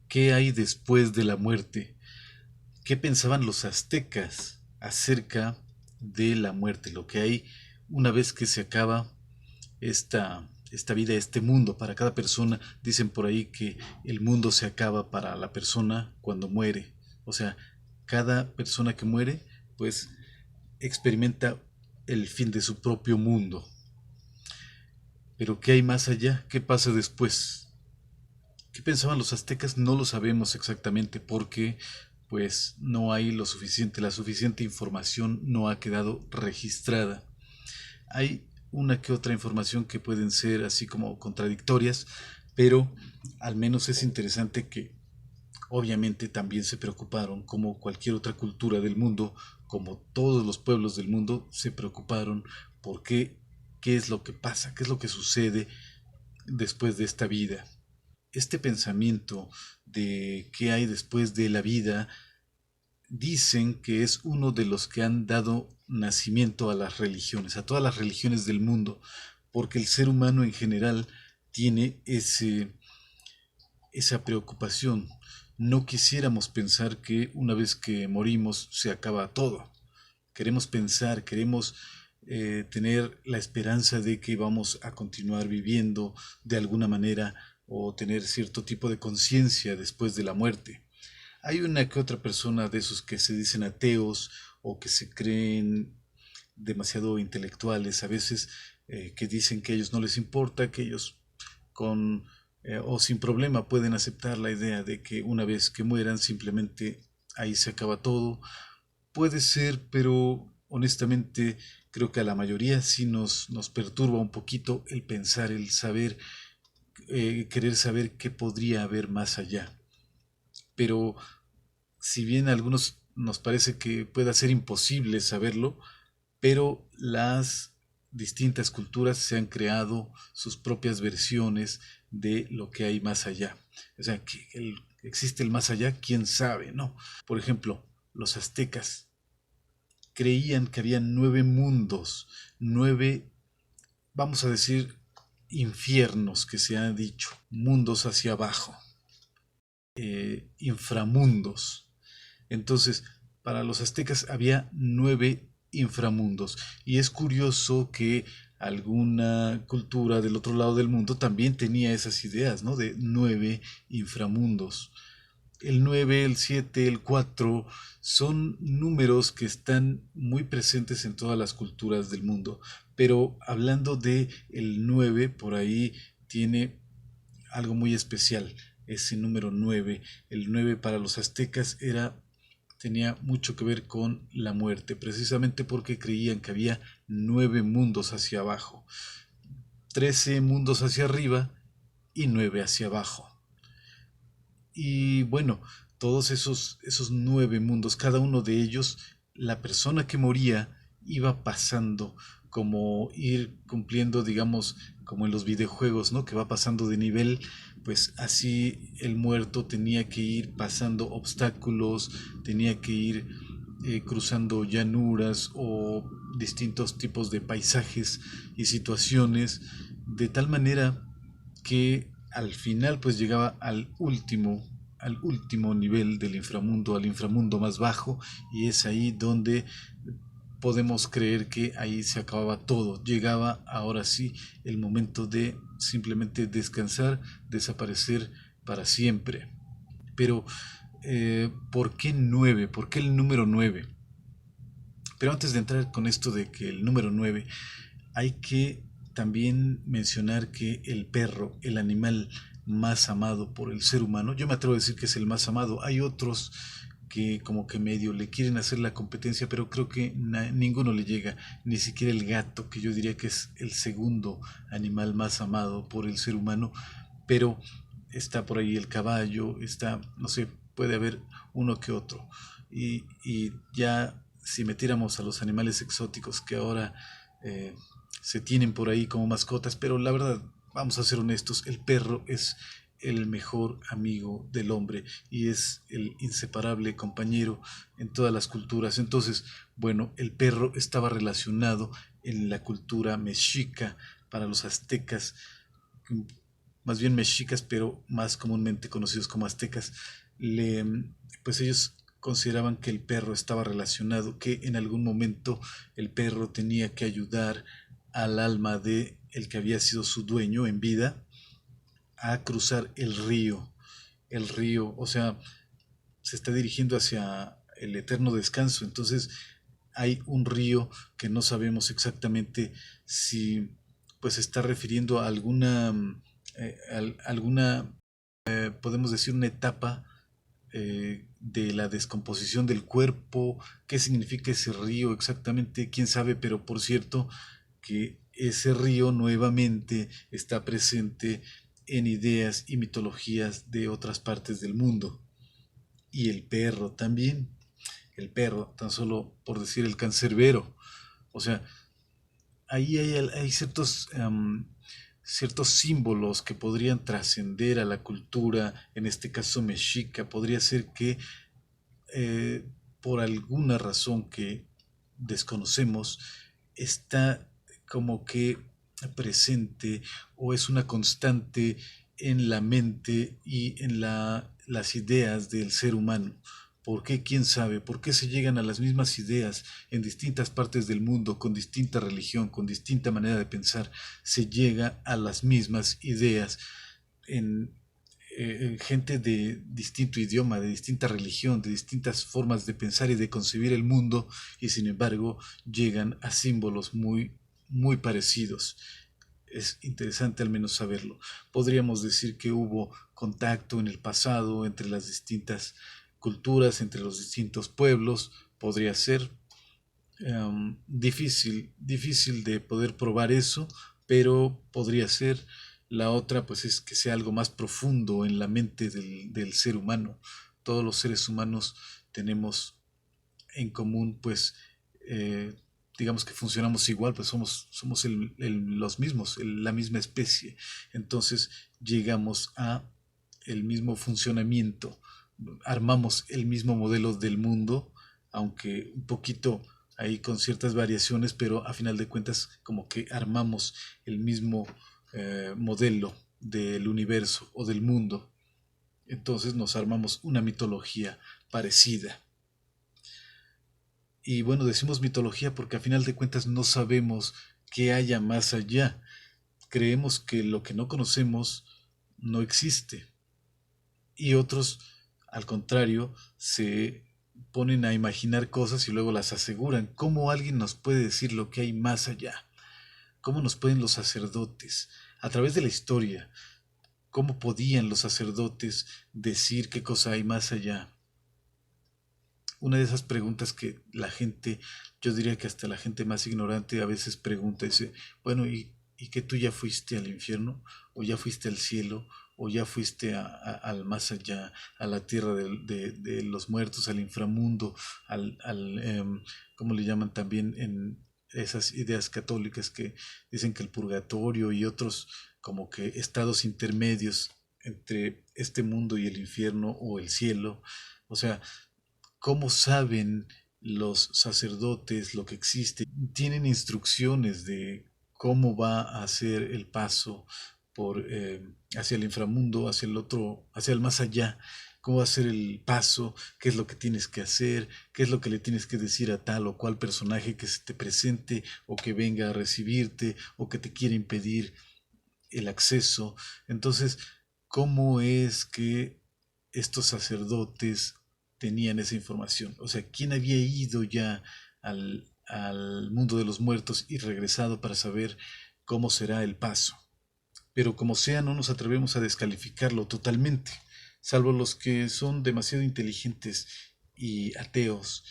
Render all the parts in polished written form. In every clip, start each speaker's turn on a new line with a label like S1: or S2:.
S1: ¿Qué hay después de la muerte? ¿Qué pensaban los aztecas acerca de la muerte? Lo que hay una vez que se acaba esta vida, este mundo para cada persona. Dicen por ahí que el mundo se acaba para la persona cuando muere. O sea, cada persona que muere, pues experimenta el fin de su propio mundo. Pero ¿qué hay más allá? ¿Qué pasa después? ¿Qué pensaban los aztecas? No lo sabemos exactamente porque pues no hay la suficiente información no ha quedado registrada. Hay una que otra información que pueden ser así como contradictorias, pero al menos es interesante que obviamente también se preocuparon, como cualquier otra cultura del mundo, como todos los pueblos del mundo, se preocuparon por qué es lo que pasa, qué es lo que sucede después de esta vida. Este pensamiento de qué hay después de la vida dicen que es uno de los que han dado nacimiento a las religiones, a todas las religiones del mundo, porque el ser humano en general tiene esa preocupación. No quisiéramos pensar que una vez que morimos se acaba todo. Queremos pensar, queremos tener la esperanza de que vamos a continuar viviendo de alguna manera o tener cierto tipo de conciencia después de la muerte. Hay una que otra persona de esos que se dicen ateos o que se creen demasiado intelectuales, a veces que dicen que a ellos no les importa, que ellos con o sin problema pueden aceptar la idea de que una vez que mueran simplemente ahí se acaba todo. Puede ser, pero honestamente creo que a la mayoría sí nos perturba un poquito el pensar, el saber, querer saber qué podría haber más allá. Pero si bien a algunos nos parece que pueda ser imposible saberlo, pero las distintas culturas se han creado sus propias versiones de lo que hay más allá. O sea, que existe el más allá, quién sabe, ¿no? Por ejemplo, los aztecas creían que había 9 mundos, 9, vamos a decir, infiernos que se han dicho, mundos hacia abajo, inframundos. Entonces, para los aztecas había 9 inframundos. Y es curioso que alguna cultura del otro lado del mundo también tenía esas ideas, ¿no? De 9 inframundos. El 9, el 7, el 4 son números que están muy presentes en todas las culturas del mundo. Pero hablando de el 9, por ahí tiene algo muy especial. Ese número 9, el 9 para los aztecas tenía mucho que ver con la muerte, precisamente porque creían que había 9 mundos hacia abajo, 13 mundos hacia arriba y 9 hacia abajo. Y bueno, todos esos 9 mundos, cada uno de ellos, la persona que moría iba pasando, como ir cumpliendo, digamos, como en los videojuegos, ¿no? Que va pasando de nivel, pues así el muerto tenía que ir pasando obstáculos, tenía que ir cruzando llanuras o distintos tipos de paisajes y situaciones, de tal manera que al final pues llegaba al último nivel del inframundo, al inframundo más bajo, y es ahí donde podemos creer que ahí se acababa todo. Llegaba ahora sí el momento de simplemente descansar, desaparecer para siempre. Pero, ¿por qué 9? ¿Por qué el número 9? Pero antes de entrar con esto de que el número 9, hay que también mencionar que el perro, el animal más amado por el ser humano, yo me atrevo a decir que es el más amado. Hay otros que como que medio le quieren hacer la competencia, pero creo que ninguno le llega, ni siquiera el gato, que yo diría que es el segundo animal más amado por el ser humano, pero está por ahí el caballo, está, no sé, puede haber uno que otro. Y ya si metiéramos a los animales exóticos que ahora eh, se tienen por ahí como mascotas, pero la verdad, vamos a ser honestos, el perro es el mejor amigo del hombre y es el inseparable compañero en todas las culturas. Entonces, bueno, el perro estaba relacionado en la cultura mexica para los aztecas más bien mexicas, pero más comúnmente conocidos como aztecas, le, pues ellos consideraban que el perro estaba relacionado, que en algún momento el perro tenía que ayudar al alma de el que había sido su dueño en vida a cruzar el río, o sea, se está dirigiendo hacia el eterno descanso. Entonces hay un río que no sabemos exactamente si pues se está refiriendo a alguna, podemos decir, una etapa de la descomposición del cuerpo, qué significa ese río exactamente, quién sabe, pero por cierto que ese río nuevamente está presente en ideas y mitologías de otras partes del mundo. Y el perro también, el perro, tan solo por decir el cancerbero. O sea, ahí hay ciertos símbolos que podrían trascender a la cultura, en este caso mexica. Podría ser que eh, por alguna razón que desconocemos, está como que presente o es una constante en la mente y en las ideas del ser humano. ¿Por qué? ¿Quién sabe? ¿Por qué se llegan a las mismas ideas en distintas partes del mundo, con distinta religión, con distinta manera de pensar? Se llega a las mismas ideas en gente de distinto idioma, de distinta religión, de distintas formas de pensar y de concebir el mundo, y sin embargo llegan a símbolos muy parecidos. Es interesante al menos saberlo. Podríamos decir que hubo contacto en el pasado entre las distintas culturas, entre los distintos pueblos. Podría ser difícil de poder probar eso, pero podría ser. La otra, pues, es que sea algo más profundo en la mente del ser humano. Todos los seres humanos tenemos en común, pues, eh, digamos que funcionamos igual, pues somos los mismos, la misma especie. Entonces llegamos a el mismo funcionamiento, armamos el mismo modelo del mundo, aunque un poquito ahí con ciertas variaciones, pero a final de cuentas como que armamos el mismo modelo del universo o del mundo. Entonces nos armamos una mitología parecida. Y bueno, decimos mitología porque a final de cuentas no sabemos qué haya más allá. Creemos que lo que no conocemos no existe. Y otros, al contrario, se ponen a imaginar cosas y luego las aseguran. ¿Cómo alguien nos puede decir lo que hay más allá? ¿Cómo nos pueden los sacerdotes, a través de la historia, cómo podían los sacerdotes decir qué cosa hay más allá? Una de esas preguntas que la gente, yo diría que hasta la gente más ignorante a veces pregunta, dice, bueno, ¿y que tú ya fuiste al infierno? ¿O ya fuiste al cielo? ¿O ya fuiste al más allá, a la tierra de los muertos, al inframundo, ¿cómo le llaman también en esas ideas católicas que dicen que el purgatorio y otros como que estados intermedios entre este mundo y el infierno o el cielo? O sea, ¿cómo saben los sacerdotes lo que existe? Tienen instrucciones de cómo va a ser el paso hacia el inframundo, hacia el otro, hacia el más allá. ¿Cómo va a ser el paso? ¿Qué es lo que tienes que hacer? ¿Qué es lo que le tienes que decir a tal o cual personaje que se te presente o que venga a recibirte o que te quiere impedir el acceso? Entonces, ¿cómo es que estos sacerdotes tenían esa información? O sea, ¿quién había ido ya al mundo de los muertos y regresado para saber cómo será el paso? Pero como sea, no nos atrevemos a descalificarlo totalmente, salvo los que son demasiado inteligentes y ateos.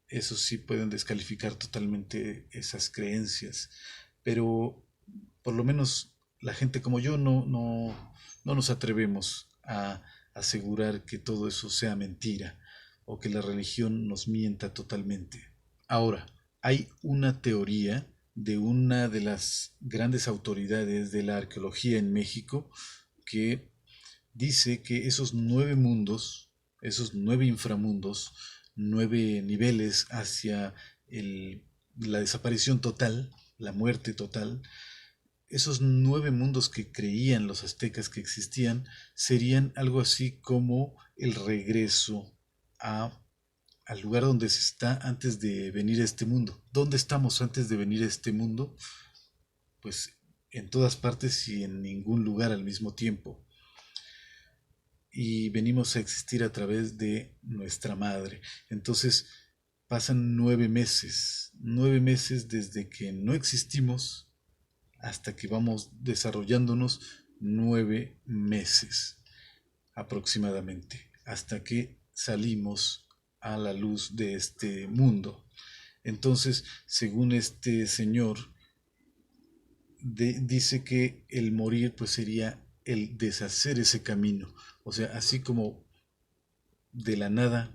S1: Esos sí pueden descalificar totalmente esas creencias. Pero por lo menos la gente como yo no nos atrevemos a asegurar que todo eso sea mentira o que la religión nos mienta totalmente. Ahora, hay una teoría de una de las grandes autoridades de la arqueología en México que dice que esos 9 mundos, esos 9 inframundos, 9 niveles hacia la desaparición total, la muerte total, esos 9 mundos que creían los aztecas que existían serían algo así como el regreso a, al lugar donde se está antes de venir a este mundo. ¿Dónde estamos antes de venir a este mundo? Pues en todas partes y en ningún lugar al mismo tiempo. Y venimos a existir a través de nuestra madre. Entonces pasan 9 meses, 9 meses desde que no existimos hasta que vamos desarrollándonos, 9 meses aproximadamente, hasta que salimos a la luz de este mundo. Entonces, según este señor, dice que el morir pues sería el deshacer ese camino. O sea, así como de la nada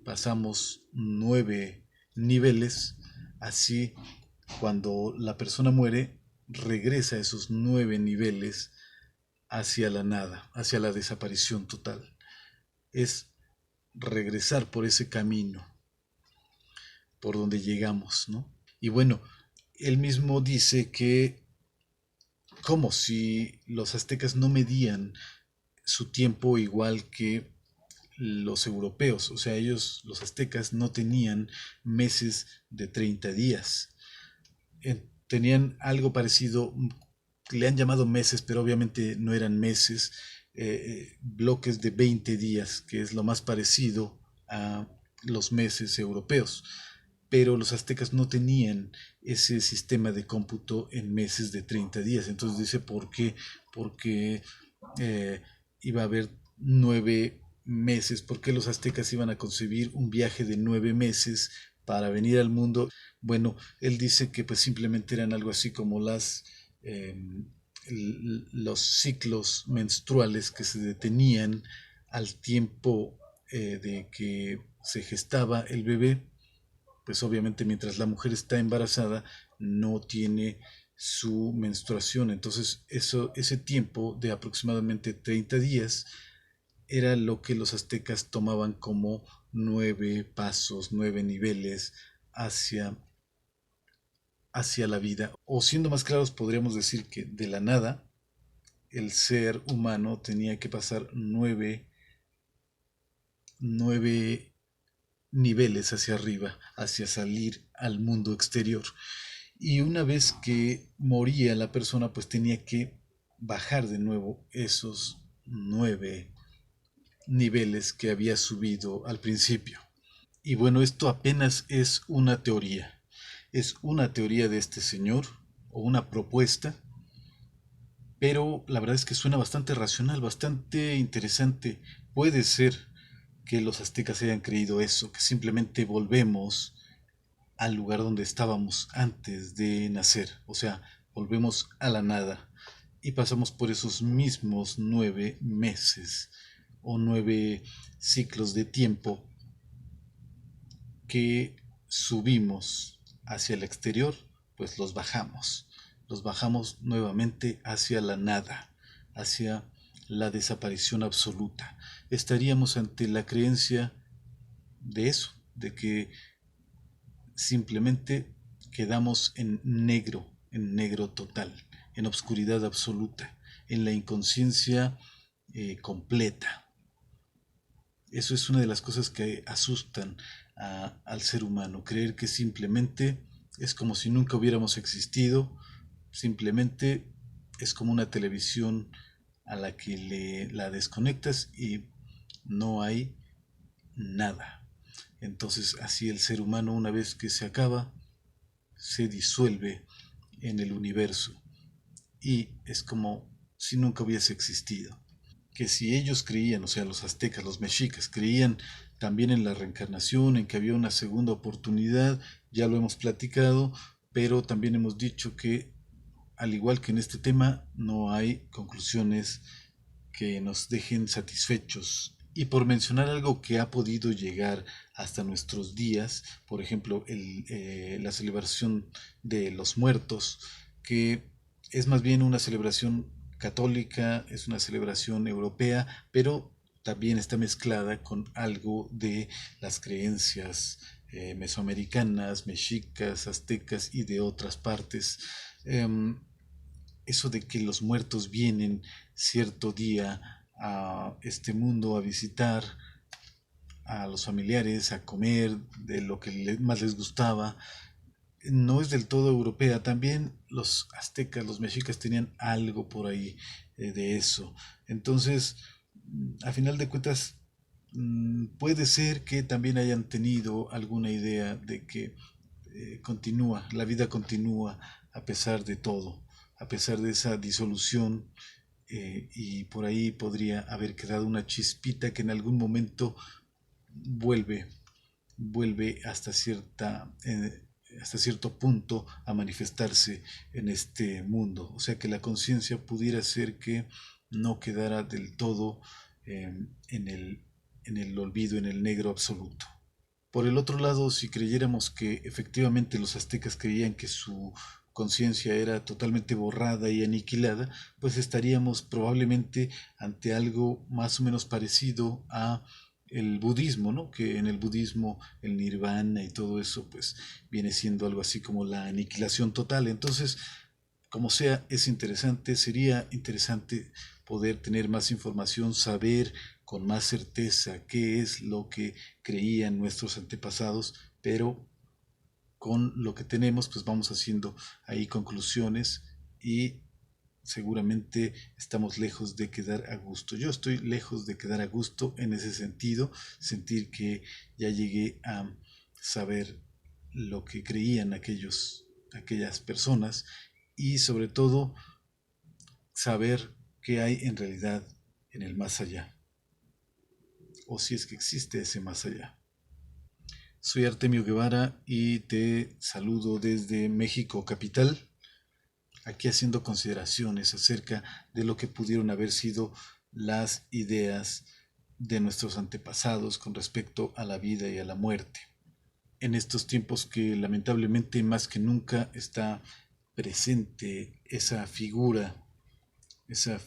S1: pasamos 9 niveles, así cuando la persona muere, regresa a esos 9 niveles hacia la nada, hacia la desaparición total. Es regresar por ese camino por donde llegamos, ¿no? Y bueno, él mismo dice que como si los aztecas no medían su tiempo igual que los europeos, o sea, ellos, los aztecas, no tenían meses de 30 días. Tenían algo parecido, le han llamado meses, pero obviamente no eran meses, bloques de 20 días, que es lo más parecido a los meses europeos. Pero los aztecas no tenían ese sistema de cómputo en meses de 30 días. Entonces dice, ¿por qué? Porque eh, iba a haber 9 meses. ¿Por qué los aztecas iban a concebir un viaje de 9 meses para venir al mundo? Bueno, él dice que pues simplemente eran algo así como eh, los ciclos menstruales que se detenían al tiempo de que se gestaba el bebé. Pues obviamente mientras la mujer está embarazada no tiene su menstruación. Entonces ese tiempo de aproximadamente 30 días era lo que los aztecas tomaban como 9 pasos, 9 niveles hacia, hacia la vida. O siendo más claros, podríamos decir que de la nada el ser humano tenía que pasar nueve niveles hacia arriba, hacia salir al mundo exterior. Y una vez que moría la persona, pues tenía que bajar de nuevo esos 9 niveles que había subido al principio. Y bueno, esto apenas es una teoría. Es una teoría de este señor o una propuesta, pero la verdad es que suena bastante racional, bastante interesante. Puede ser que los aztecas hayan creído eso, que simplemente volvemos al lugar donde estábamos antes de nacer, o sea, volvemos a la nada y pasamos por esos mismos 9 meses o 9 ciclos de tiempo que subimos hacia el exterior, pues los bajamos nuevamente hacia la nada, hacia la desaparición absoluta. Estaríamos ante la creencia de eso, de que simplemente quedamos en negro total, en obscuridad absoluta, en la inconsciencia completa. Eso es una de las cosas que asustan al ser humano, creer que simplemente es como si nunca hubiéramos existido, simplemente es como una televisión a la que la desconectas y no hay nada. Entonces así el ser humano, una vez que se acaba, se disuelve en el universo y es como si nunca hubiese existido. Que si ellos creían, o sea, los aztecas, los mexicas, creían también en la reencarnación, en que había una segunda oportunidad, ya lo hemos platicado, pero también hemos dicho que, al igual que en este tema, no hay conclusiones que nos dejen satisfechos. Y por mencionar algo que ha podido llegar hasta nuestros días, por ejemplo, la celebración de los muertos, que es más bien una celebración católica, es una celebración europea, pero también está mezclada con algo de las creencias mesoamericanas, mexicas, aztecas y de otras partes. eso de que los muertos vienen cierto día a este mundo a visitar a los familiares, a comer de lo que más les gustaba, no es del todo europea. También los aztecas, los mexicas tenían algo por ahí de eso. Entonces, a final de cuentas, puede ser que también hayan tenido alguna idea de que continúa, la vida continúa a pesar de todo, a pesar de esa disolución, y por ahí podría haber quedado una chispita que en algún momento vuelve, vuelve hasta cierto punto a manifestarse en este mundo. O sea que la conciencia pudiera ser que no quedara del todo eh, en en el olvido, en el negro absoluto. Por el otro lado, si creyéramos que efectivamente los aztecas creían que su conciencia era totalmente borrada y aniquilada, pues estaríamos probablemente ante algo más o menos parecido a el budismo, ¿no? Que en el budismo el nirvana y todo eso pues viene siendo algo así como la aniquilación total. Entonces, como sea, es interesante, sería interesante poder tener más información, saber con más certeza qué es lo que creían nuestros antepasados, pero con lo que tenemos, pues vamos haciendo ahí conclusiones y seguramente estamos lejos de quedar a gusto. Yo estoy lejos de quedar a gusto en ese sentido, sentir que ya llegué a saber lo que creían aquellas personas y sobre todo saber qué hay en realidad en el más allá, o si es que existe ese más allá. Soy Artemio Guevara y te saludo desde México capital, aquí haciendo consideraciones acerca de lo que pudieron haber sido las ideas de nuestros antepasados con respecto a la vida y a la muerte. En estos tiempos que lamentablemente más que nunca está presente esa figura, esa